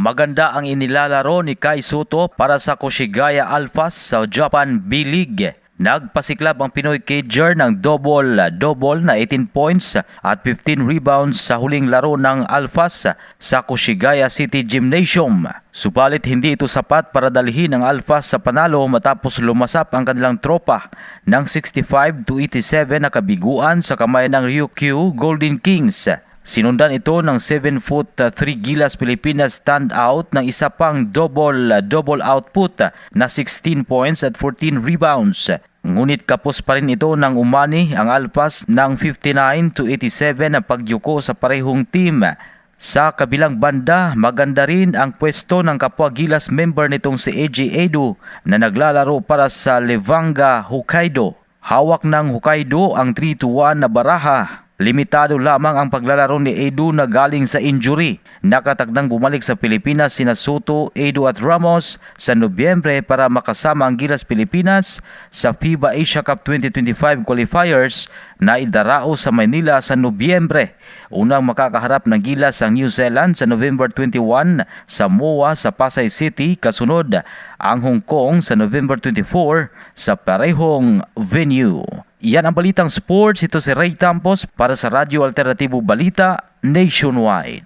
Maganda ang inilalaro ni Kai Sotto para sa Koshigaya Alphas sa Japan B-League. Nagpasiklab ang Pinoy Cager ng double na 18 points at 15 rebounds sa huling laro ng Alphas sa Koshigaya City Gymnasium. Subalit hindi ito sapat para dalhin ang Alphas sa panalo matapos lumasap ang kanilang tropa ng 65-87 na kabiguan sa kamay ng Ryukyu Golden Kings. Sinundan ito ng 7'3" Gilas Pilipinas standout ng isa pang double output na 16 points at 14 rebounds. Ngunit kapos pa rin ito ng umani ang Alphas ng 59-87 na pagyuko sa parehong team. Sa kabilang banda, maganda rin ang pwesto ng kapwa Gilas member nitong si AJ Edo na naglalaro para sa Levanga Hokkaido. Hawak ng Hokkaido ang 3-1 na baraha. Limitado lamang ang paglalaro ni Edu na galing sa injury. Nakatakdang bumalik sa Pilipinas sina Sotto, Edu at Ramos sa Nobyembre para makasama ang Gilas Pilipinas sa FIBA Asia Cup 2025 qualifiers na idarao sa Manila sa Nobyembre. Unang makakaharap ng Gilas ang New Zealand sa November 21, Samoa sa Pasay City, kasunod ang Hong Kong sa November 24 sa parehong venue. Yan ang Balitang Sports. Ito si Ray Tampos para sa Radyo Alternatibo Balita Nationwide.